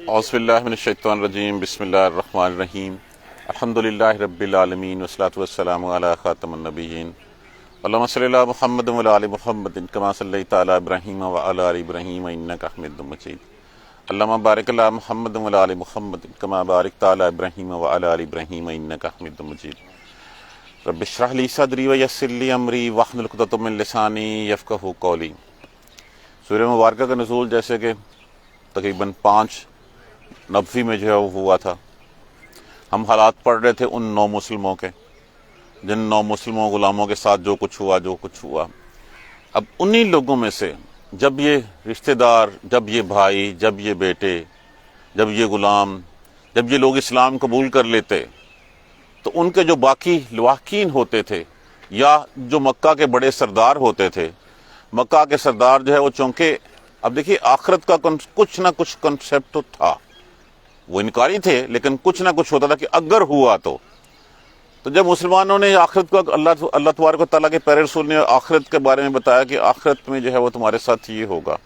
اعوذ باللہ من الشیطان الرجیم بسم اللہ الرحمن الرحیم الحمدللہ رب العالمین والصلاة والسلام علی خاتم النبیین اللہم صلی علی محمد وعلی آل محمد کما صلیت علی ابراہیم وعلی آل ابراہیم انک حمید مجید اللہم بارک علی محمد وعلی آل محمد کما بارکت علی ابراہیم وعلی آل ابراہیم انک حمید مجید رب اشرح لی صدری ویسر لی امری واحلل عقدۃ من لسانی یفقہوا قولی۔ سورہ مبارکہ کا نزول جیسے کہ تقریباً 590 میں جو ہے وہ ہوا تھا۔ ہم حالات پڑھ رہے تھے ان 9 مسلموں کے، جن 9 مسلموں غلاموں کے ساتھ جو کچھ ہوا۔ اب انہی لوگوں میں سے جب یہ رشتہ دار، جب یہ بھائی، جب یہ بیٹے، جب یہ غلام، جب یہ لوگ اسلام قبول کر لیتے تو ان کے جو باقی لواحقین ہوتے تھے یا جو مکہ کے بڑے سردار ہوتے تھے، مکہ کے سردار جو ہے وہ چونکہ اب دیکھیے آخرت کا کچھ نہ کچھ کنسیپٹ تو تھا، وہ انکاری تھے لیکن کچھ نہ کچھ ہوتا تھا کہ اگر ہوا تو جب مسلمانوں نے آخرت کو اللہ تبارک و تعالیٰ کے پیارے رسول نے آخرت کے بارے میں بتایا کہ آخرت میں جو ہے وہ تمہارے ساتھ یہ ہوگا،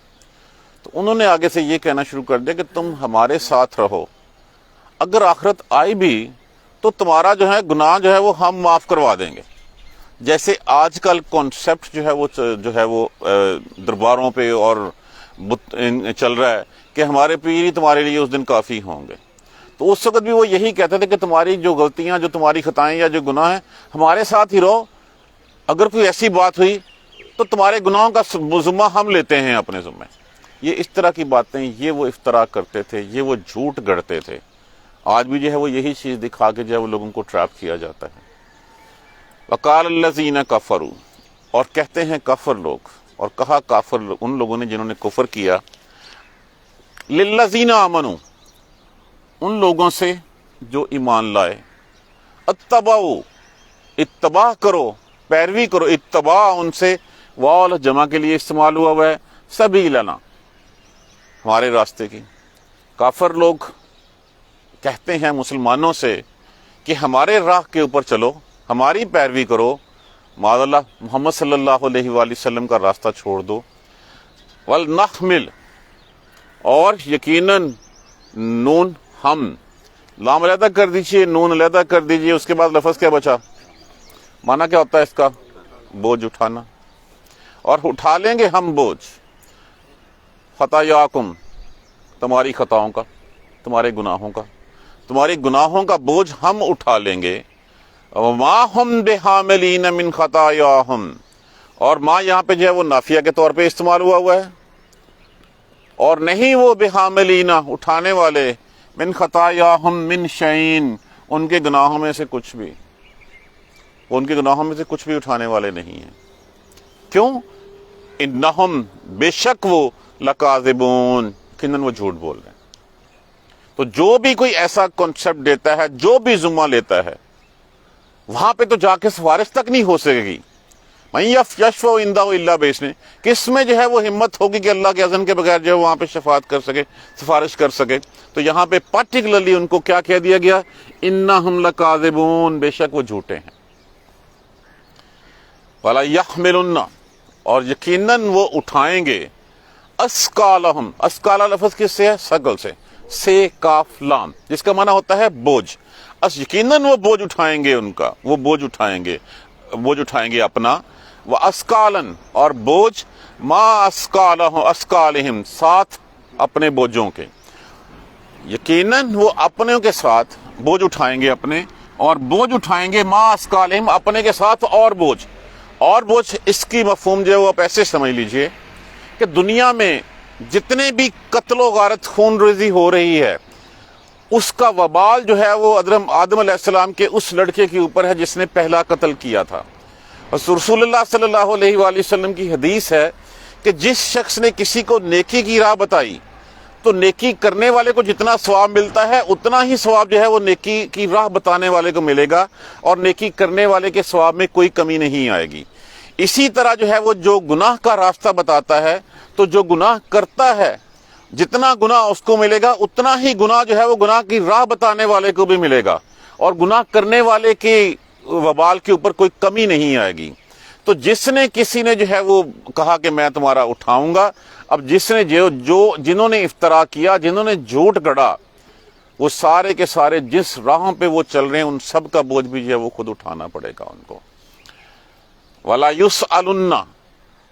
تو انہوں نے آگے سے یہ کہنا شروع کر دیا کہ تم ہمارے ساتھ رہو، اگر آخرت آئی بھی تو تمہارا جو ہے گناہ جو ہے وہ ہم معاف کروا دیں گے۔ جیسے آج کل کانسیپٹ جو ہے وہ درباروں پہ اور چل رہا ہے کہ ہمارے پیر ہی تمہارے لیے اس دن کافی ہوں گے، تو اس وقت بھی وہ یہی کہتے تھے کہ تمہاری جو غلطیاں، جو تمہاری خطائیں یا جو گناہ ہیں ہمارے ساتھ ہی رہو، اگر کوئی ایسی بات ہوئی تو تمہارے گناہوں کا ذمہ ہم لیتے ہیں اپنے ذمہ۔ یہ اس طرح کی باتیں، یہ وہ افتراء کرتے تھے، یہ وہ جھوٹ گڑھتے تھے۔ آج بھی جو ہے وہ یہی چیز دکھا کے جو ہے وہ لوگوں کو ٹریپ کیا جاتا ہے۔ وقال الذین کفروا، اور کہتے ہیں کافر لوگ، اور کہا کافر ان لوگوں نے جنہوں نے کفر کیا، للذین آمنوا، ان لوگوں سے جو ایمان لائے، اتبعوا، اتباع کرو، پیروی کرو، اتباع ان سے، واو جمع کے لیے استعمال ہوا ہے، سبیلنا، ہمارے راستے کی۔ کافر لوگ کہتے ہیں مسلمانوں سے کہ ہمارے راہ کے اوپر چلو، ہماری پیروی کرو، معاذ اللہ محمد صلی اللہ علیہ وآلہ وسلم کا راستہ چھوڑ دو۔ وَلْنَحْمِلْ، اور یقیناً نون ہم، لام علیحدہ کر دیجئے، نون علیحدہ کر دیجئے، اس کے بعد لفظ کیا بچا؟ معنی کیا ہوتا ہے اس کا؟ بوجھ اٹھانا، اور اٹھا لیں گے ہم بوجھ، خطایاکم، تمہاری خطاؤں کا، تمہارے گناہوں کا بوجھ ہم اٹھا لیں گے۔ وما ہم بحاملین من خطایاہم، اور ما یہاں پہ جو ہے وہ نافیہ کے طور پہ استعمال ہوا ہے، اور نہیں وہ بحاملین اٹھانے والے، من خطایاہم من شیئن، ان کے گناہوں میں سے کچھ بھی، ان کے گناہوں میں سے کچھ بھی اٹھانے والے نہیں ہیں۔ کیوں؟ انہم، بے شک وہ، لکاذبون، یقیناً وہ جھوٹ بول رہے ہیں۔ تو جو بھی کوئی ایسا کنسپٹ دیتا ہے، جو بھی ذمہ لیتا ہے، وہاں پہ تو جا کے سفارش تک نہیں ہو سکے گی۔ من یشفع عندہ الا باذنہ، کس میں جو ہے وہ ہمت ہوگی کہ اللہ کے اذن کے بغیر جو ہے وہاں پہ شفاعت کر سکے، سفارش کر سکے؟ تو یہاں پہ پرٹیکولرلی ان کو کیا کہہ دیا گیا؟ انہم لکاذبون، بے شک وہ جھوٹے ہیں۔ ولا یحملن، اور یقیناً وہ اٹھائیں گے، اسقالہم، اسقالہ لفظ کس سے ہے؟ ثقل سے کاف لام، جس کا معنی ہوتا ہے بوجھ۔ یقیناً وہ بوجھ اٹھائیں گے، ان کا وہ بوجھ اٹھائیں گے اپنا۔ واسقالن، اور بوجھ، ما اسقالہم، ساتھ اپنے بوجھوں کے، یقیناً وہ اپنے کے ساتھ بوجھ اٹھائیں گے اپنے، اور بوجھ اٹھائیں گے ما اسقالہم، اپنے کے ساتھ اور بوجھ۔ اس کی مفہوم جو ہے وہ آپ ایسے سمجھ لیجئے کہ دنیا میں جتنے بھی قتل و غارت، خون ریزی ہو رہی ہے، اس کا وبال جو ہے وہ آدم علیہ السلام کے اس لڑکے کے اوپر ہے جس نے پہلا قتل کیا تھا۔ رسول اللہ صلی اللہ علیہ وآلہ وسلم کی حدیث ہے کہ جس شخص نے کسی کو نیکی کی راہ بتائی تو نیکی کرنے والے کو جتنا ثواب ملتا ہے اتنا ہی ثواب جو ہے وہ نیکی کی راہ بتانے والے کو ملے گا، اور نیکی کرنے والے کے ثواب میں کوئی کمی نہیں آئے گی۔ اسی طرح جو ہے وہ جو گناہ کا راستہ بتاتا ہے، تو جو گناہ کرتا ہے جتنا گناہ اس کو ملے گا اتنا ہی گناہ جو ہے وہ گناہ کی راہ بتانے والے کو بھی ملے گا، اور گناہ کرنے والے کی وبال کے اوپر کوئی کمی نہیں آئے گی۔ تو جس نے کسی نے جو ہے وہ کہا کہ میں تمہارا اٹھاؤں گا، اب جس نے جنہوں نے افطرا کیا، جنہوں نے جھوٹ گڑا، وہ سارے کے سارے جس راہوں پہ وہ چل رہے ہیں ان سب کا بوجھ بھی جو ہے وہ خود اٹھانا پڑے گا ان کو۔ وَلَا يُسْأَلُنَّ،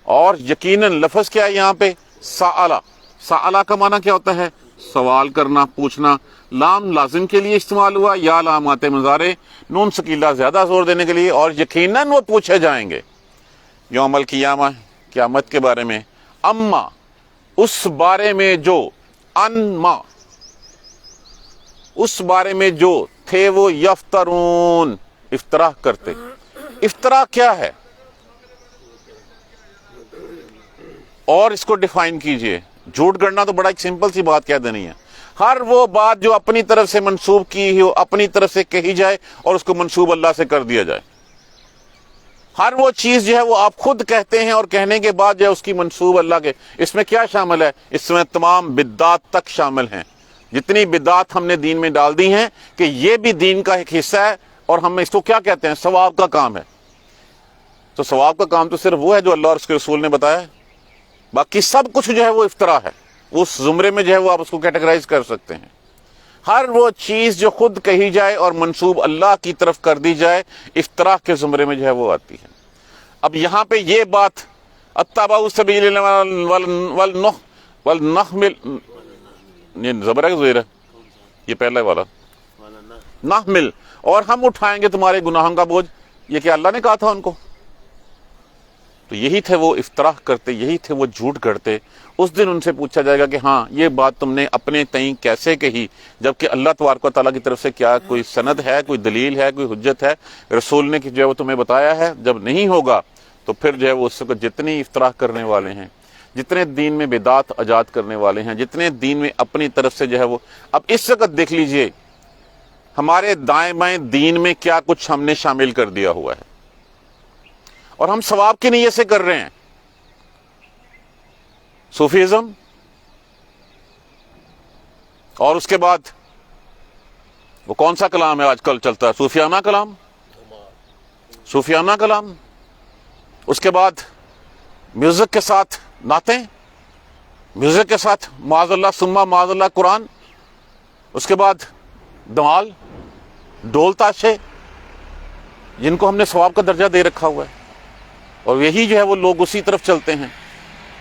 اور یقیناً لفظ کیا ہے یہاں پہ؟ سَأَلَ۔ سَأَلَ کا معنی کیا ہوتا ہے؟ سوال کرنا، پوچھنا۔ لام لازم کے لیے استعمال ہوا، یا علامات مضارع، نون ثقیلہ زیادہ زور دینے کے لیے، اور یقیناً وہ پوچھے جائیں گے یوم القیامہ، قیامت کے بارے میں، اما، اس بارے میں جو، انما، اس بارے میں جو تھے وہ یفترون، افطرا کرتے۔ افطرا کیا ہے اور اس کو ڈیفائن کیجئے۔ جھوٹ گڑنا تو بڑا ایک سمپل سی بات کہہ دینی ہے، ہر وہ بات جو اپنی طرف سے منسوب کی ہو، اپنی طرف سے کہی جائے اور اس کو منسوب اللہ سے کر دیا جائے۔ ہر وہ چیز جو ہے وہ آپ خود کہتے ہیں اور کہنے کے بعد جو ہے اس کی منسوب اللہ کے، اس میں کیا شامل ہے؟ اس میں تمام بدعات تک شامل ہیں۔ جتنی بدعات ہم نے دین میں ڈال دی ہیں کہ یہ بھی دین کا ایک حصہ ہے، اور ہم اس کو کیا کہتے ہیں؟ ثواب کا کام ہے۔ تو ثواب کا کام تو صرف وہ ہے جو اللہ اور اس کے رسول نے بتایا ہے، باقی سب کچھ جو ہے وہ افطرا ہے۔ اس زمرے میں جو ہے وہ آپ اس کو کیٹیگرائز کر سکتے ہیں۔ ہر وہ چیز جو خود کہی جائے اور منسوب اللہ کی طرف کر دی جائے، افطرا کے زمرے میں جو ہے وہ آتی ہے۔ اب یہاں پہ یہ بات اتبعوا سبیل ولنحمل، یہ زبر ہے کہ زیر ہے؟ یہ پہلا والا نحمل، اور ہم اٹھائیں گے تمہارے گناہوں کا بوجھ، یہ کہ اللہ نے کہا تھا ان کو؟ تو یہی تھے وہ افطرا کرتے، یہی تھے وہ جھوٹ گڑتے۔ اس دن ان سے پوچھا جائے گا کہ ہاں یہ بات تم نے اپنے تئیں کیسے کہی، جبکہ اللہ تبارک و تعالیٰ کی طرف سے کیا کوئی سند ہے، کوئی دلیل ہے، کوئی حجت ہے، رسول نے جو ہے وہ تمہیں بتایا ہے؟ جب نہیں ہوگا تو پھر جو ہے وہ اس وقت جتنی افطرا کرنے والے ہیں، جتنے دین میں بدعات ایجاد کرنے والے ہیں، جتنے دین میں اپنی طرف سے جو ہے وہ، اب اس وقت دیکھ لیجئے ہمارے دائیں بائیں دین میں کیا کچھ ہم نے شامل کر دیا ہوا ہے، اور ہم ثواب کی نیت سے کر رہے ہیں۔ صوفیزم، اور اس کے بعد وہ کون سا کلام ہے آج کل چلتا ہے؟ صوفیانہ کلام، صوفیانہ کلام۔ اس کے بعد میوزک کے ساتھ نعتیں، میوزک کے ساتھ معاذ اللہ ثم معاذ اللہ قرآن، اس کے بعد دمال، ڈول تاشے، جن کو ہم نے ثواب کا درجہ دے رکھا ہوا ہے، اور یہی جو ہے وہ لوگ اسی طرف چلتے ہیں۔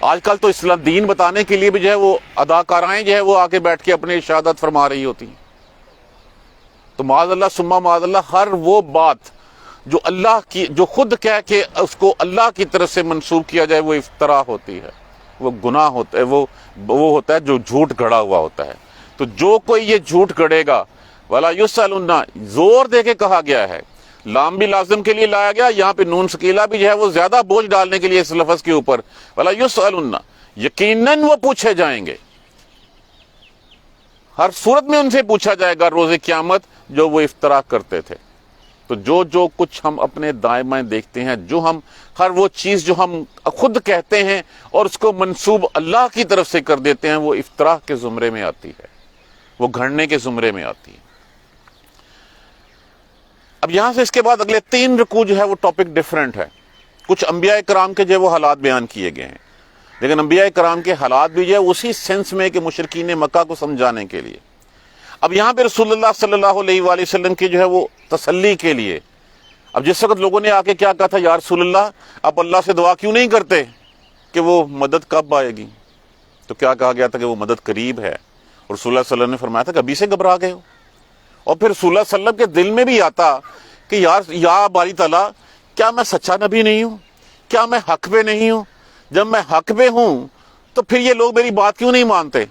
آج کل تو اسلام دین بتانے کے لیے بھی جو ہے وہ اداکارائیں جو ہے وہ آ کے بیٹھ کے اپنے ارشادات فرما رہی ہوتی ہیں۔ تو معاذ اللہ ثم معاذ اللہ، ہر وہ بات جو اللہ کی، جو خود کہہ کے اس کو اللہ کی طرف سے منسوب کیا جائے، وہ افطرا ہوتی ہے، وہ گناہ ہوتا ہے، وہ ہوتا ہے جو جھوٹ گڑا ہوا ہوتا ہے۔ تو جو کوئی یہ جھوٹ گڑے گا، وَلَا يُسْأَلُنَّ، زور دے کے کہا گیا ہے، لام بھی لازم کے لیے لایا گیا، یہاں پہ نون ثقیلہ بھی جو ہے وہ زیادہ بوجھ ڈالنے کے لیے اس لفظ کے اوپر، وَلَا يُسْأَلُنَّ، یقیناً وہ پوچھے جائیں گے، ہر صورت میں ان سے پوچھا جائے گا روز قیامت جو وہ افطرا کرتے تھے۔ تو جو کچھ ہم اپنے دائیں بائیں دیکھتے ہیں، جو ہم ہر وہ چیز جو ہم خود کہتے ہیں اور اس کو منسوب اللہ کی طرف سے کر دیتے ہیں، وہ افطرا کے زمرے میں آتی ہے، وہ گھڑنے کے زمرے میں آتی ہے۔ اب یہاں سے اس کے بعد اگلے 3 رکوع جو ہے وہ ٹاپک ڈیفرنٹ ہے۔ کچھ انبیاء کرام کے جو ہے وہ حالات بیان کیے گئے ہیں، لیکن انبیاء کرام کے حالات بھی جو ہے اسی سینس میں کہ مشرکین مکہ کو سمجھانے کے لیے۔ اب یہاں پہ رسول اللہ صلی اللہ علیہ وآلہ وسلم کی جو ہے وہ تسلی کے لیے، اب جس وقت لوگوں نے آ کے کیا کہا تھا، یا رسول اللہ آپ اللہ سے دعا کیوں نہیں کرتے کہ وہ مدد کب آئے گی؟ تو کیا کہا گیا تھا کہ وہ مدد قریب ہے، اور رسول اللہ صلی اللہ علیہ وسلم نے فرمایا تھا کہ ابھی سے گھبرا گئے ہو؟ اور پھر رسول اللہ صلی اللہ علیہ وسلم کے دل میں بھی آتا کہ یا باری تعالیٰ، کیا میں سچا نبی نہیں ہوں؟ کیا میں حق پہ نہیں ہوں؟ جب میں حق پہ ہوں تو پھر یہ لوگ میری بات کیوں نہیں مانتے؟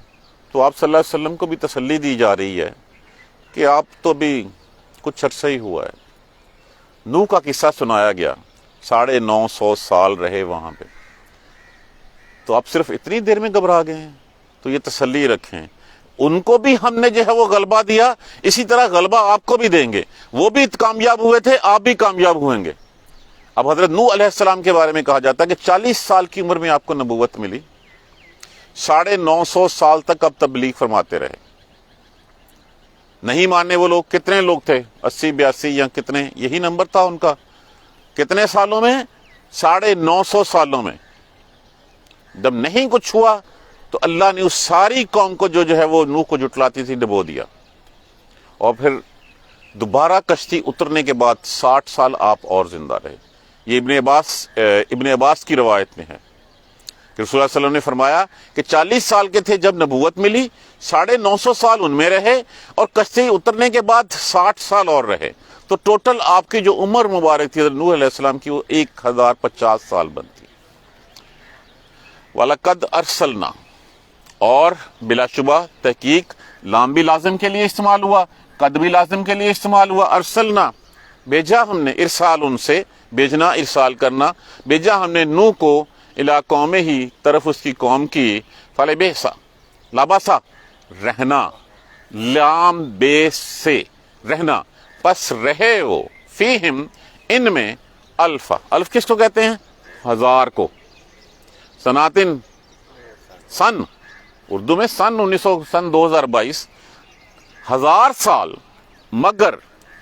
تو آپ صلی اللہ علیہ وسلم کو بھی تسلی دی جا رہی ہے کہ آپ تو بھی کچھ عرصہ ہی ہوا ہے۔ نوح کا قصہ سنایا گیا، 950 سال رہے وہاں پہ، تو آپ صرف اتنی دیر میں گھبرا گئے ہیں؟ تو یہ تسلی رکھیں، ان کو بھی ہم نے جو ہے وہ غلبہ دیا، اسی طرح غلبہ آپ کو بھی دیں گے۔ وہ بھی کامیاب ہوئے تھے، آپ بھی کامیاب ہوئیں گے۔ اب حضرت نوح علیہ السلام کے بارے میں کہا جاتا ہے کہ 40 سال کی عمر میں آپ کو نبوت ملی، 950 سال تک اب تبلیغ فرماتے رہے۔ نہیں ماننے وہ لوگ کتنے لوگ تھے؟ 80 82 یا کتنے، یہی نمبر تھا ان کا۔ کتنے سالوں میں؟ 950 سالوں میں جب نہیں کچھ ہوا تو اللہ نے اس ساری قوم کو جو ہے وہ نوح کو جھٹلاتی تھی ڈبو دیا، اور پھر دوبارہ کشتی اترنے کے بعد 60 سال آپ اور زندہ رہے۔ یہ ابن عباس کی روایت میں ہے کہ رسول اللہ صلی اللہ علیہ وسلم نے فرمایا کہ 40 سال کے تھے جب نبوت ملی، 950 سال ان میں رہے، اور کشتی اترنے کے بعد 60 سال اور رہے، تو ٹوٹل آپ کی جو عمر مبارک تھی نوح علیہ السلام کی وہ 1050 سال بنتی۔ وَلَقَدْ أَرْسَلْنَا، اور بلا شبہ تحقیق لام بھی لازم کے لیے استعمال ہوا، قد بھی لازم کے لیے استعمال ہوا۔ ارسلنا، بھیجا ہم نے، ارسال ان سے بھیجنا، ارسال کرنا، بھیجا ہم نے نوح کو الی قومہ ہی، طرف اس کی قوم کی، فلبئسا، لباسا رہنا، لام بے سے رہنا، پس رہے وہ، فیہم ان میں، الف، الف کس کو کہتے ہیں؟ 1000 کو، سناتن سن، اردو میں سن 2022، 1000 سال، مگر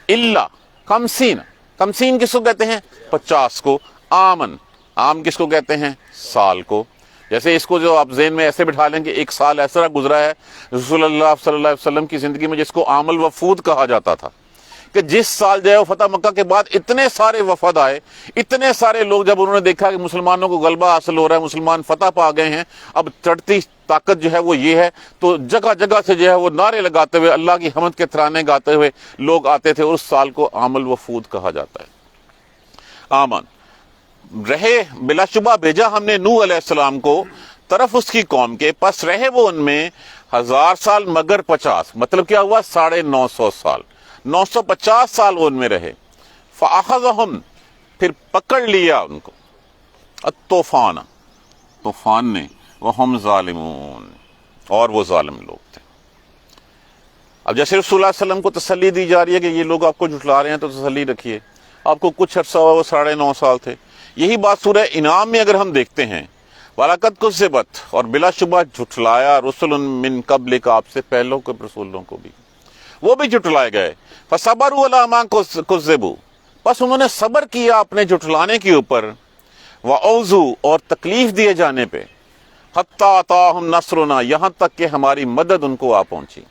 اللہ کمسین، کمسین کس کو کہتے ہیں؟ 50 کو، آمن، عام کس کو کہتے ہیں؟ سال کو۔ جیسے اس کو جو آپ ذہن میں ایسے بٹھا لیں کہ ایک سال ایسا گزرا ہے رسول اللہ صلی اللہ علیہ وسلم کی زندگی میں جس کو عام الوفود کہا جاتا تھا، کہ جس سال جو ہے فتح مکہ کے بعد اتنے سارے وفد آئے، اتنے سارے لوگ، جب انہوں نے دیکھا کہ مسلمانوں کو غلبہ حاصل ہو رہا ہے، مسلمان فتح پا گئے ہیں، اب چڑھتی طاقت جو ہے وہ یہ ہے، تو جگہ جگہ سے جو ہے وہ نعرے لگاتے ہوئے، اللہ کی حمد کے ترانے گاتے ہوئے لوگ آتے تھے، اور اس سال کو عام الوفود کہا جاتا ہے۔ آمن، رہے، بلا شبہ بھیجا ہم نے نوح علیہ السلام کو طرف اس کی قوم کے، پس رہے وہ ان میں 1000 سال مگر 50، مطلب کیا ہوا؟ 950 سال، 950 سال وہ ان میں رہے۔ فَأَخَذَهُمْ، پھر پکڑ لیا ان کو، الطوفان، طوفان نے، وَهُمْ ظَالِمُونَ، اور وہ ظالم لوگ تھے۔ اب جیسے رسول اللہ صلی اللہ علیہ وسلم کو تسلی دی جا رہی ہے کہ یہ لوگ آپ کو جھٹلا رہے ہیں تو تسلی رکھیے، آپ کو کچھ عرصہ ہوا، وہ 9.5 سال تھے۔ یہی بات سورہ انعام میں اگر ہم دیکھتے ہیں، وَلَقَدْ كُذِّبَتْ، اور بلا شبہ جھٹلایا، رسل من قبلک، آپ سے پہلوں کے رسولوں کو بھی، وہ بھی جھٹلائے گئے۔ فَصَبَرُوا عَلَىٰ مَا كُذِّبُوا، بس انہوں نے صبر کیا اپنے جھٹلانے کے اوپر، وَأُوذُوا، اور تکلیف دیے جانے پہ، حَتَّىٰ أَتَاهُمْ نَصْرُنَا، یہاں تک کہ ہماری مدد ان کو آ پہنچی۔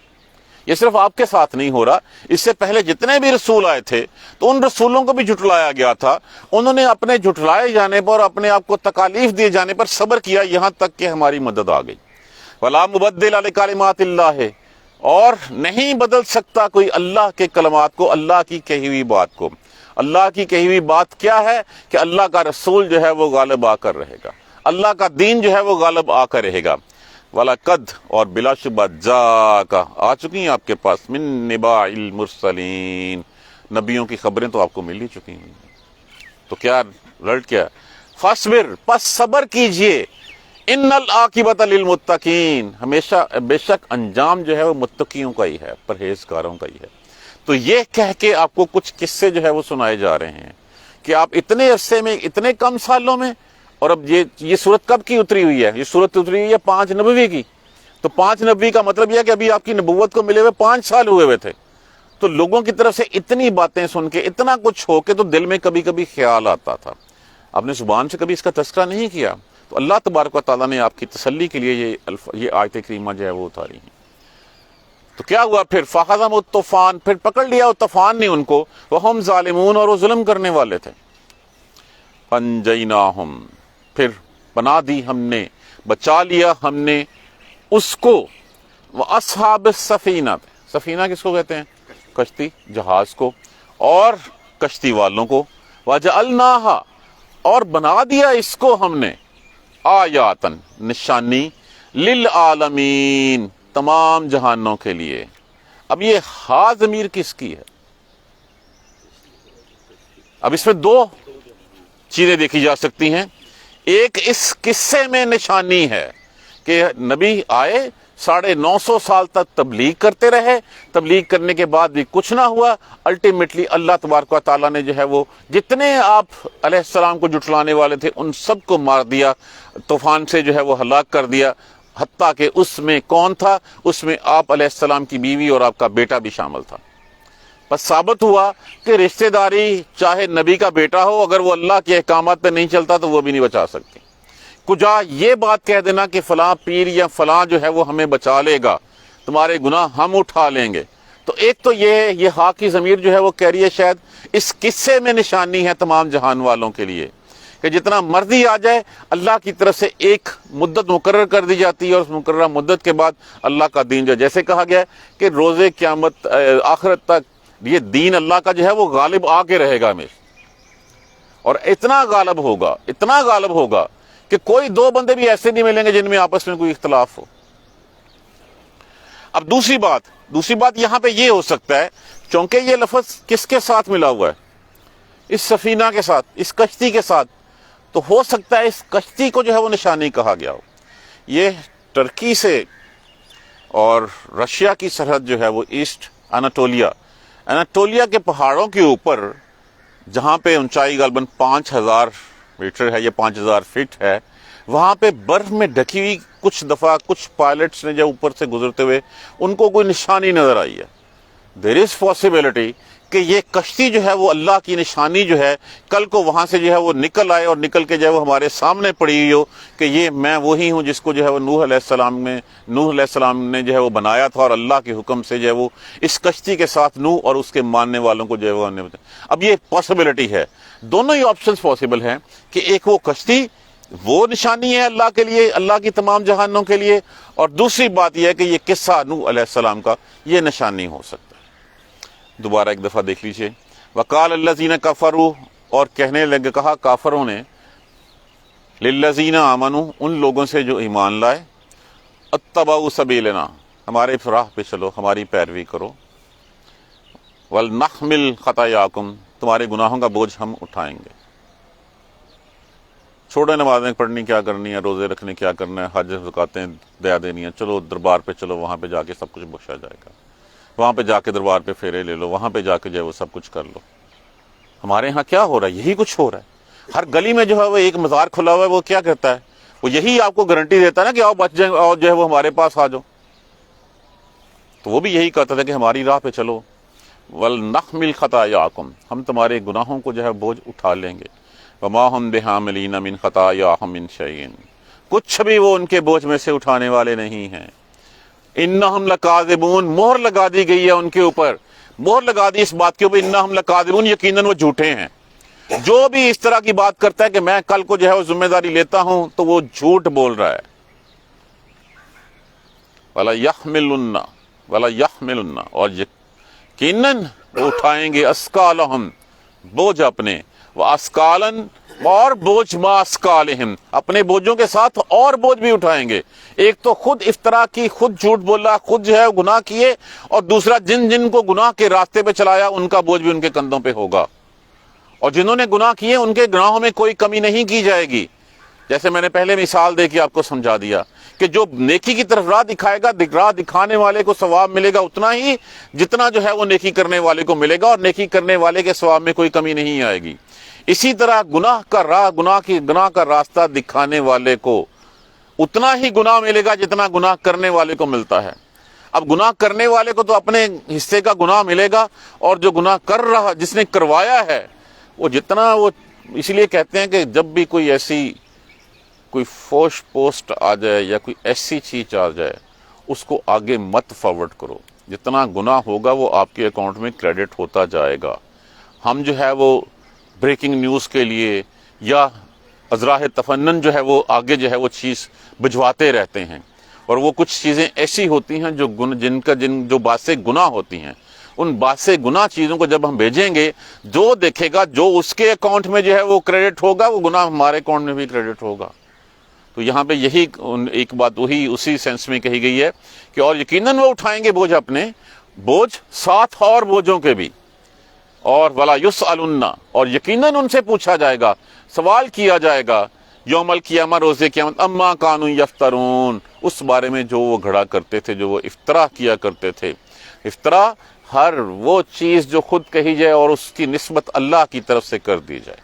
یہ صرف آپ کے ساتھ نہیں ہو رہا، اس سے پہلے جتنے بھی رسول آئے تھے تو ان رسولوں کو بھی جھٹلایا گیا تھا، انہوں نے اپنے جھٹلائے جانے پر، اپنے آپ کو تکالیف دیے جانے پر صبر کیا، یہاں تک کہ ہماری مدد آ گئی۔ وَلَا مُبَدِّلَ لِكَلِمَاتِ اللَّهِ، اور نہیں بدل سکتا کوئی اللہ کے کلمات کو، اللہ کی کہی ہوئی بات کو۔ اللہ کی کہی ہوئی بات کیا ہے؟ کہ اللہ کا رسول جو ہے وہ غالب آ کر رہے گا، اللہ کا دین جو ہے وہ غالب آ کر رہے گا۔ وَلَقَدْ، اور بلا شبہ جَاءَكَ، آ چکی ہیں آپ کے پاس، مِن نِبَاءِ الْمُرْسَلِينَ، نبیوں کی خبریں تو آپ کو مل ہی چکی ہیں، تو کیا رلٹ کیا؟ فَاصْبِرْ، پس صبر کیجئے، اِنَّ الْعَاقِبَةَ لِلْمُتَّقِينَ، ہمیشہ بے شک انجام جو ہے وہ متقیوں کا ہی ہے، پرہیزگاروں کا ہی ہے۔ تو یہ کہہ کے آپ کو کچھ قصے جو ہے وہ سنائے جا رہے ہیں کہ آپ اتنے عرصے میں، اتنے کم سالوں میں، اور اب یہ صورت کب کی اتری ہوئی ہے؟ یہ صورت اتری ہوئی ہے 5 نبوی کی، تو 5 نبوی کا مطلب یہ ہے کہ ابھی آپ کی نبوت کو ملے ہوئے 5 سال ہوئے تھے، تو لوگوں کی طرف سے اتنی باتیں سن کے، اتنا کچھ ہو کے، تو دل میں کبھی کبھی خیال آتا تھا، آپ نے زبان سے کبھی اس کا تذکرہ نہیں کیا، تو اللہ تبارک و تعالیٰ نے آپ کی تسلی کے لیے یہ آیت کریمہ جو ہے وہ اتاری ہیں۔ تو کیا ہوا پھر؟ فَأَخَذَهُمُ الطُّوفَانُ، پھر پکڑ لیا وہ طوفان نے ان کو، وَهُمْ ظَالِمُونَ، اور وہ ظلم کرنے والے تھے۔ فَأَنجَيْنَاهُمْ، پھر بنا دی ہم نے، بچا لیا ہم نے اس کو، وَأَصْحَابَ السَّفِينَةِ، سفینہ کس کو کہتے ہیں؟ کشتی، جہاز کو، اور کشتی والوں کو، وَجَعَلْنَاهَا، اور بنا دیا اس کو ہم نے، آیاتن، نشانی، للعالمین، تمام جہانوں کے لیے۔ اب یہ ہا ضمیر کس کی ہے؟ اب اس میں 2 چیزیں دیکھی جا سکتی ہیں۔ ایک اس قصے میں نشانی ہے کہ نبی آئے، 950 سال تک تبلیغ کرتے رہے، تبلیغ کرنے کے بعد بھی کچھ نہ ہوا، الٹیمیٹلی اللہ تبارک و تعالیٰ نے جو ہے وہ جتنے آپ علیہ السلام کو جھٹلانے والے تھے ان سب کو مار دیا، طوفان سے جو ہے وہ ہلاک کر دیا، حتیٰ کہ اس میں کون تھا؟ اس میں آپ علیہ السلام کی بیوی اور آپ کا بیٹا بھی شامل تھا۔ بس ثابت ہوا کہ رشتہ داری چاہے نبی کا بیٹا ہو، اگر وہ اللہ کے احکامات پہ نہیں چلتا تو وہ بھی نہیں بچا سکتی۔ کجا یہ بات کہہ دینا کہ فلاں پیر یا فلاں جو ہے وہ ہمیں بچا لے گا، تمہارے گناہ ہم اٹھا لیں گے، تو ایک تو یہ ہاں کی ضمیر جو ہے وہ کہہ رہی ہے شاید اس قصے میں نشانی ہے تمام جہان والوں کے لیے کہ جتنا مرضی آ جائے اللہ کی طرف سے ایک مدت مقرر کر دی جاتی ہے، اور اس مقررہ مدت کے بعد اللہ کا دین جو جیسے کہا گیا ہے کہ روز قیامت آخرت تک یہ دین اللہ کا جو ہے وہ غالب آ کے رہے گا ہمیشہ، اور اتنا غالب ہوگا کہ کوئی دو بندے بھی ایسے نہیں ملیں گے جن میں آپس میں کوئی اختلاف ہو۔ اب دوسری بات یہاں پہ یہ ہو سکتا ہے، چونکہ یہ لفظ کس کے ساتھ ملا ہوا ہے؟ اس سفینہ کے ساتھ، اس کشتی کے ساتھ، تو ہو سکتا ہے اس کشتی کو جو ہے وہ نشانی کہا گیا ہو۔ یہ ترکی سے اور رشیا کی سرحد جو ہے وہ ایسٹ اناٹولیا کے پہاڑوں کے اوپر، جہاں پہ اونچائی غالباً 5000 میٹر ہے یا 5000 فٹ ہے، وہاں پہ برف میں ڈھکی ہوئی کچھ دفعہ کچھ پائلٹس نے جب اوپر سے گزرتے ہوئے ان کو کوئی نشانی نظر آئی ہے۔ دیر از پاسبلٹی کہ یہ کشتی جو ہے وہ اللہ کی نشانی جو ہے کل کو وہاں سے جو ہے وہ نکل آئے اور نکل کے جو ہے وہ ہمارے سامنے پڑی ہوئی ہو کہ یہ میں وہی ہوں جس کو جو ہے وہ نوح علیہ السلام نے جو ہے وہ بنایا تھا، اور اللہ کے حکم سے جو ہے وہ اس کشتی کے ساتھ نوح اور اس کے ماننے والوں کو جو ہے وہ اب یہ پاسبلٹی ہے، دونوں ہی آپشنز پاسبل ہیں کہ ایک وہ کشتی وہ نشانی ہے اللہ کے لیے، اللہ کی تمام جہانوں کے لیے، اور دوسری بات یہ ہے کہ یہ قصہ نوح علیہ السلام کا یہ نشانی ہو سکتا ہے۔ دوبارہ ایک دفعہ دیکھ لیجئے، وقال الذین کفروا، اور کہنے لگے کہا کافروں نے، للذین آمنوا، ان لوگوں سے جو ایمان لائے، اتبعوا سبیلنا، ہمارے راہ پہ چلو، ہماری پیروی کرو، ولنحمل خطایاکم، تمہارے گناہوں کا بوجھ ہم اٹھائیں گے۔ چھوڑے نمازیں پڑھنی کیا کرنی ہے، روزے رکھنے کیا کرنا ہے، حج زکاتیں دیا دینی ہے، چلو دربار پہ چلو، وہاں پہ جا کے سب کچھ بخشا جائے گا، وہاں پہ جا کے دربار پہ پھیرے لے لو، وہاں پہ جا کے جو ہے وہ سب کچھ کر لو۔ ہمارے ہاں کیا ہو رہا ہے؟ یہی کچھ ہو رہا ہے۔ ہر گلی میں جو ہے وہ ایک مزار کھلا ہوا ہے، وہ کیا کہتا ہے؟ وہ یہی آپ کو گارنٹی دیتا ہے نا کہ آؤ بچ جائیں، اور جو ہے وہ ہمارے پاس آ جاؤ۔ تو وہ بھی یہی کہتا تھا کہ ہماری راہ پہ چلو، وَلْنَحْمِلْ خَطَايَاكُمْ، ہم تمہارے گناہوں کو جو ہے بوجھ اٹھا لیں گے، وَمَا هُمْ بِحَامِلِينَ مِنْ خَطَايَاهُمْ مِنْ شَيْءٍ، کچھ بھی وہ ان کے بوجھ میں سے اٹھانے والے نہیں ہیں۔ انہم لکاذبون، مہر لگا دی گئی ہے ان کے اوپر، مہر لگا دی اس بات کے اوپر، انہم لکاذبون، یقیناً وہ جھوٹے ہیں۔ جو بھی اس طرح کی بات کرتا ہے کہ میں کل کو جو ہے وہ ذمہ داری لیتا ہوں، تو وہ جھوٹ بول رہا ہے۔ وَلَا يَحْمِلُنَّ، اور یقیناً وہ اٹھائیں گے، اسکالہم، بوجھ اپنے، وَأَسْكَالًا، اور بوجھ ما اسکالہم، اپنے بوجھوں کے ساتھ اور بوجھ بھی اٹھائیں گے۔ ایک تو خود افطرا کی، خود جھوٹ بولا، خود جو ہے گناہ کیے، اور دوسرا جن کو گناہ کے راستے پہ چلایا ان کا بوجھ بھی ان کے کندھوں پہ ہوگا، اور جنہوں نے گناہ کیے ان کے گناہوں میں کوئی کمی نہیں کی جائے گی۔ جیسے میں نے پہلے مثال دے کے آپ کو سمجھا دیا کہ جو نیکی کی طرف راہ دکھائے گا، راہ دکھانے والے کو ثواب ملے گا اتنا ہی جتنا جو ہے وہ نیکی کرنے والے کو ملے گا، اور نیکی کرنے والے کے ثواب میں کوئی کمی نہیں آئے گی۔ اسی طرح گناہ کا راستہ دکھانے والے کو اتنا ہی گناہ ملے گا جتنا گناہ کرنے والے کو ملتا ہے۔ اب گناہ کرنے والے کو تو اپنے حصے کا گناہ ملے گا، اور جو گناہ کر رہا، جس نے کروایا ہے، وہ جتنا وہ، اس لیے کہتے ہیں کہ جب بھی کوئی فوش پوسٹ آ جائے یا کوئی ایسی چیز آ جائے، اس کو آگے مت فارورڈ کرو، جتنا گناہ ہوگا وہ آپ کے اکاؤنٹ میں کریڈٹ ہوتا جائے گا۔ ہم جو ہے وہ بریکنگ نیوز کے لیے یا ازراہ تفنن جو ہے وہ آگے جو ہے وہ چیز بھجواتے رہتے ہیں، اور وہ کچھ چیزیں ایسی ہوتی ہیں جو باعث گناہ ہوتی ہیں، ان باعث گناہ چیزوں کو جب ہم بھیجیں گے، جو دیکھے گا جو اس کے اکاؤنٹ میں جو ہے وہ کریڈٹ ہوگا، وہ گناہ ہمارے اکاؤنٹ میں بھی کریڈٹ ہوگا۔ تو یہاں پہ یہی ایک بات وہی اسی سینس میں کہی گئی ہے کہ اور یقیناً وہ اٹھائیں گے بوجھ اپنے، بوجھ ساتھ اور بوجھوں کے بھی، اور ولا یسألن، اور یقیناً ان سے پوچھا جائے گا، سوال کیا جائے گا یوم القیامہ، روز قیامت، اما کانوا یفترون، اس بارے میں جو وہ گھڑا کرتے تھے، جو وہ افطرا کیا کرتے تھے۔ افطرا ہر وہ چیز جو خود کہی جائے اور اس کی نسبت اللہ کی طرف سے کر دی جائے،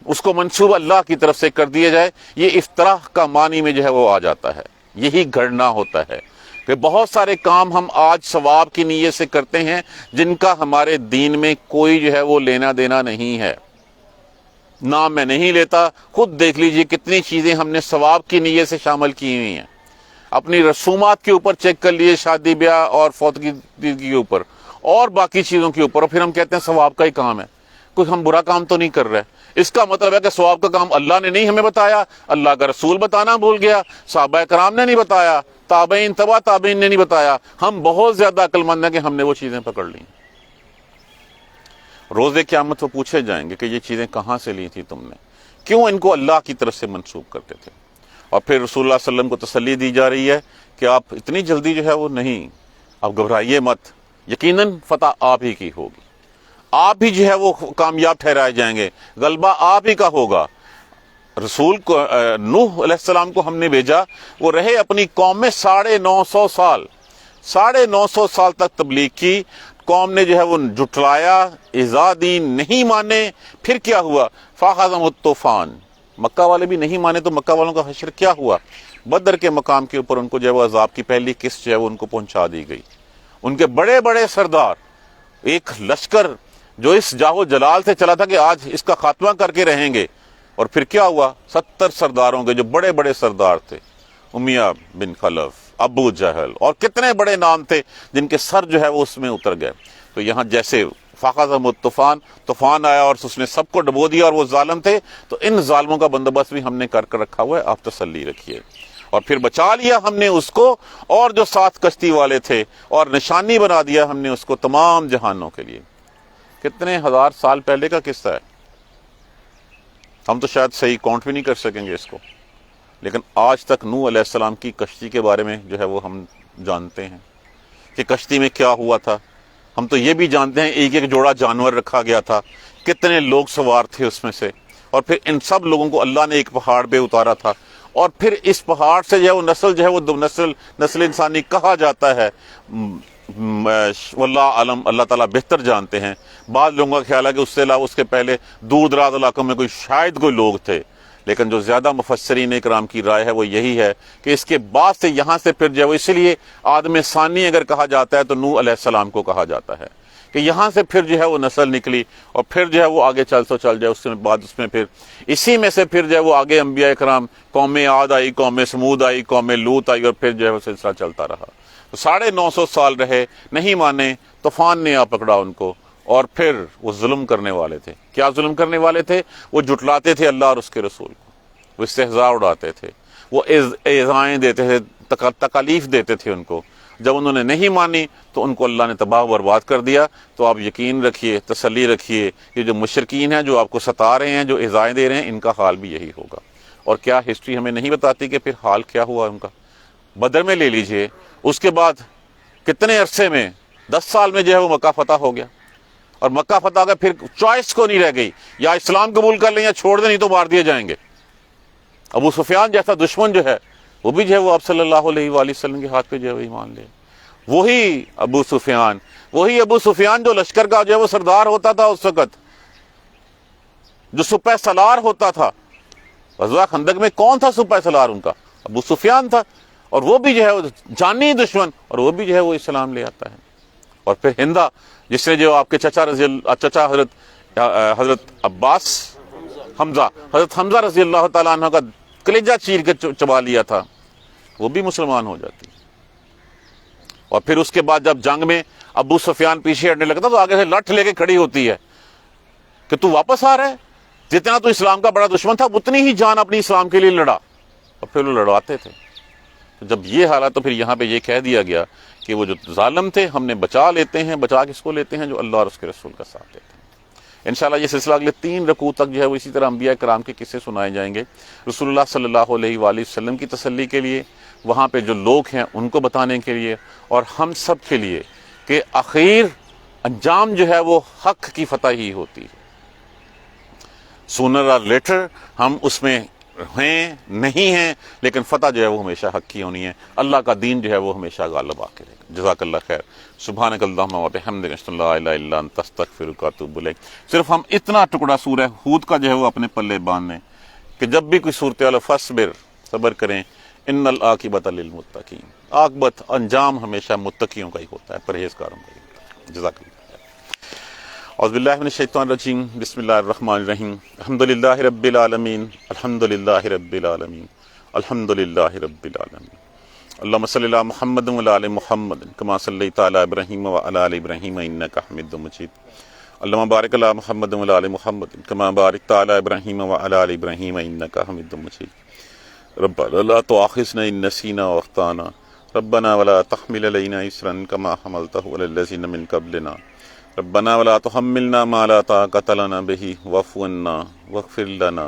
اس کو منسوب اللہ کی طرف سے کر دیا جائے، یہ افطرا کا معنی میں جو ہے وہ آ جاتا ہے، یہی گھڑنا ہوتا ہے۔ کہ بہت سارے کام ہم آج ثواب کی نیت سے کرتے ہیں جن کا ہمارے دین میں کوئی جو ہے وہ لینا دینا نہیں ہے. نام میں نہیں لیتا، خود دیکھ لیجئے کتنی چیزیں ہم نے ثواب کی نیت سے شامل کی ہوئی ہیں. اپنی رسومات کے اوپر چیک کر لیے، شادی بیاہ اور فوتگی کے اوپر اور باقی چیزوں کے اوپر، اور پھر ہم کہتے ہیں ثواب کا ہی کام ہے. کوئی ہم برا کام تو نہیں کر رہے. اس کا مطلب ہے کہ ثواب کا کام اللہ نے نہیں ہمیں بتایا، اللہ کا رسول بتانا بھول گیا، صحابہ کرام نے نہیں بتایا، تابعین تبع تابعین نے نہیں بتایا. ہم بہت زیادہ عقل مند ہیں کہ ہم نے وہ چیزیں پکڑ لیں. روز قیامت وہ پوچھے جائیں گے کہ یہ چیزیں کہاں سے لی تھی تم نے، کیوں ان کو اللہ کی طرف سے منسوب کرتے تھے. اور پھر رسول اللہ صلی اللہ علیہ وسلم کو تسلی دی جا رہی ہے کہ آپ اتنی جلدی جو ہے وہ نہیں، آپ گھبرائیے مت، یقیناً فتح آپ ہی کی ہوگی، آپ بھی جو ہے وہ کامیاب ٹھہرائے جائیں گے، غلبہ آپ ہی کا ہوگا. رسول کو نوح علیہ السلام کو ہم نے بھیجا، وہ رہے اپنی قوم میں 950 سال، 950 سال تک تبلیغ کی. قوم نے جو ہے وہ جھٹلایا، ایذا دی، نہیں مانے. پھر کیا ہوا؟ فاخذہم الطوفان. مکہ والے بھی نہیں مانے تو مکہ والوں کا حشر کیا ہوا؟ بدر کے مقام کے اوپر ان کو جو ہے وہ عذاب کی پہلی قسط جو ہے وہ ان کو پہنچا دی گئی. ان کے بڑے بڑے سردار، ایک لشکر جو اس جاہ و جلال سے چلا تھا کہ آج اس کا خاتمہ کر کے رہیں گے، اور پھر کیا ہوا؟ 70 سرداروں کے جو بڑے بڑے سردار تھے، امیہ بن خلف، ابو جہل، اور کتنے بڑے نام تھے جن کے سر جو ہے وہ اس میں اتر گئے. تو یہاں جیسے فاخذہم الطوفان، طوفان آیا اور اس نے سب کو ڈبو دیا اور وہ ظالم تھے، تو ان ظالموں کا بندوبست بھی ہم نے کر رکھا ہوا ہے، آپ تسلی رکھیے. اور پھر بچا لیا ہم نے اس کو اور جو 7 کشتی والے تھے، اور نشانی بنا دیا ہم نے اس کو تمام جہانوں کے لیے. کتنے ہزار سال پہلے کا قصہ ہے، ہم تو شاید صحیح کاؤنٹ بھی نہیں کر سکیں گے اس کو. لیکن آج تک نوح علیہ السلام کی کشتی کے بارے میں جو ہے وہ ہم جانتے ہیں کہ کشتی میں کیا ہوا تھا. ہم تو یہ بھی جانتے ہیں ایک ایک جوڑا جانور رکھا گیا تھا، کتنے لوگ سوار تھے اس میں سے، اور پھر ان سب لوگوں کو اللہ نے ایک پہاڑ پہ اتارا تھا. اور پھر اس پہاڑ سے جو ہے وہ نسل جو ہے وہ نسل انسانی کہا جاتا ہے. واللہ عالم، اللہ تعالیٰ بہتر جانتے ہیں. بعض لوگوں کا خیال ہے کہ اس سے علاوہ اس کے پہلے دور دراز علاقوں میں شاید کوئی لوگ تھے، لیکن جو زیادہ مفسرین اکرام کی رائے ہے وہ یہی ہے کہ اس کے بعد سے یہاں سے پھر جو ہے وہ، اسی لیے آدم ثانی اگر کہا جاتا ہے تو نوح علیہ السلام کو کہا جاتا ہے کہ یہاں سے پھر جو ہے وہ نسل نکلی، اور پھر جو ہے وہ آگے چل جائے. اس کے بعد اس میں پھر اسی میں سے پھر جو ہے وہ آگے انبیاء اکرام، قوم عاد آئی، قوم سمود آئی، قوم لوط آئی، اور پھر جو ہے وہ سلسلہ چلتا رہا. 950 سال رہے، نہیں مانے، طوفان نے آ پکڑا ان کو. اور پھر وہ ظلم کرنے والے تھے. کیا ظلم کرنے والے تھے؟ وہ جھٹلاتے تھے اللہ اور اس کے رسول کو، وہ استہزاء اڑاتے تھے، وہ ایذائیں دیتے تھے، تکالیف دیتے تھے ان کو. جب انہوں نے نہیں مانی تو ان کو اللہ نے تباہ و برباد کر دیا. تو آپ یقین رکھیے، تسلی رکھیے، یہ جو مشرکین ہیں جو آپ کو ستا رہے ہیں، جو ایذائیں دے رہے ہیں، ان کا حال بھی یہی ہوگا. اور کیا ہسٹری ہمیں نہیں بتاتی کہ پھر حال کیا ہوا ان کا؟ بدر میں لے لیجئے، اس کے بعد کتنے عرصے میں، 10 سال میں جو ہے وہ مکہ فتح ہو گیا. اور مکہ فتح ہو گیا، پھر چوائس کو نہیں رہ گئی، یا اسلام قبول کر لیں یا چھوڑ دیں، نہیں تو مار دیے جائیں گے. ابو سفیان جیسا دشمن جو ہے وہ بھی جو ہے وہ آپ صلی اللہ علیہ وآلہ وسلم کے ہاتھ پہ جو ہے وہ ایمان لے. وہی ابو سفیان جو لشکر کا جو ہے وہ سردار ہوتا تھا اس وقت، جو سپہ سالار ہوتا تھا. غزوہ خندق میں کون تھا سپہ سالار ان کا؟ ابو سفیان تھا. اور وہ بھی جو ہے وہ جانی دشمن، اور وہ بھی جو ہے وہ اسلام لے آتا ہے. اور پھر ہندا، جس نے جو آپ کے چچا حضرت عباس، حضرت حمزہ رضی اللہ تعالیٰ عنہ کا کلیجہ چیر کے چبا لیا تھا، وہ بھی مسلمان ہو جاتی. اور پھر اس کے بعد جب جنگ میں ابو سفیان پیچھے ہٹنے لگتا تو آگے سے لٹھ لے کے کھڑی ہوتی ہے کہ تو واپس آ رہا ہے، جتنا تو اسلام کا بڑا دشمن تھا اتنی ہی جان اپنی اسلام کے لیے لڑا. اور پھر وہ لڑواتے تھے. تو جب یہ حالات، تو پھر یہاں پہ یہ کہہ دیا گیا کہ وہ جو ظالم تھے ہم نے بچا لیتے ہیں. بچا کس کو لیتے ہیں؟ جو اللہ اور اس کے رسول کا ساتھ دیتے ہیں. انشاءاللہ یہ سلسلہ اگلے 3 رکوع تک جو ہے وہ اسی طرح انبیاء کرام کے قصے سنائے جائیں گے، رسول اللہ صلی اللہ علیہ وآلہ وسلم کی تسلی کے لیے، وہاں پہ جو لوگ ہیں ان کو بتانے کے لیے، اور ہم سب کے لیے کہ آخر انجام جو ہے وہ حق کی فتح ہی ہوتی ہے. سونر اور لیٹر ہم اس میں ہیں نہیں ہیں، لیکن فتح جو ہے وہ ہمیشہ حق کی ہونی ہے. اللہ کا دین جو ہے وہ ہمیشہ غالب آ کے رہے گا. جزاک اللہ خیر. سبحانک اللہم و بحمدک، اشہد ان لا الہ الا انت، استغفرک و اتوب الیک. صرف ہم اتنا ٹکڑا سورہ ہود کا جو ہے وہ اپنے پلے باندھیں کہ جب بھی کوئی صورتحال، فصبر، صبر کریں، ان العاقبۃ للمتقین، عاقبت انجام ہمیشہ متقیوں کا ہی ہوتا ہے، پرہیزگاروں کا ہی ہوتا ہے۔ جزاک اللہ۔ اعوذ باللہ من الشیطان الرجیم، بسم اللہ الرحمن الرحیم، الحمد للہ رب العالمین، الحمد للہ رب العالمین، الحمد للہ رب العالمین۔ اللہم صلی علی محمد وعلی آل محمد کما صلیت علی ابراہیم وعلی آل ابراہیم انک حمید مجید۔ اللہم بارک علی محمد وعلی آل محمد کما بارکت علی ابراہیم وعلی آل ابراہیم انک حمید مجید۔ ربنا لا تؤاخذنا ان نسینا واخطانا، ربنا ولا تحمل علینا اصرا کما حملته علی الذین من قبلنا، ربنا ولا تحملنا ما لا طاقة لنا به واعف عنا واغفر لنا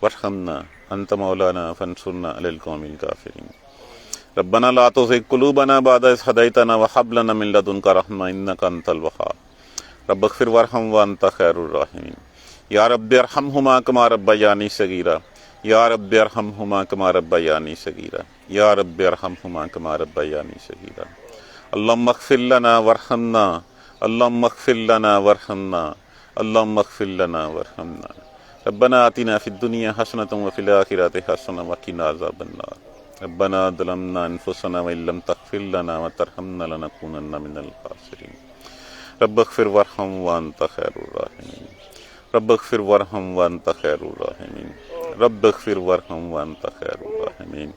وارحمنا انت مولانا فانصرنا على القوم الكافرين، ربنا لا تزغ قلوبنا بعد إذ هديتنا وهب لنا من لدنك رحمة إنك أنت الوهاب، رب اغفر وارحم وأنت خير الراحمين، يا رب ارحمهما كما ربياني صغيرا، يا رب ارحمهما كما ربياني صغيرا، يا رب ارحمهما كما ربياني صغيرا، اللهم اغفر لنا وارحمنا، اللهم اغفر لنا وارحمنا، اللهم اغفر لنا وارحمنا، ربنا آتنا في الدنيا حسنة وفي الآخرة حسنة وقنا عذاب النار، ربنا ظلمنا أنفسنا وإن لم تغفر لنا وترحمنا لنكونن من الخاسرين، رب اغفر وارحم وأنت خير الراحمين، رب اغفر وارحم وأنت خير الراحمين، رب اغفر وارحم وأنت خير الراحمين،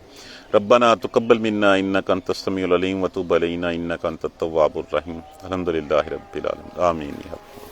ربنا تقبل منا انك انت السميع العليم وتب علينا انك انت التواب الرحيم، الحمد لله رب العالمين، آمين يا رب۔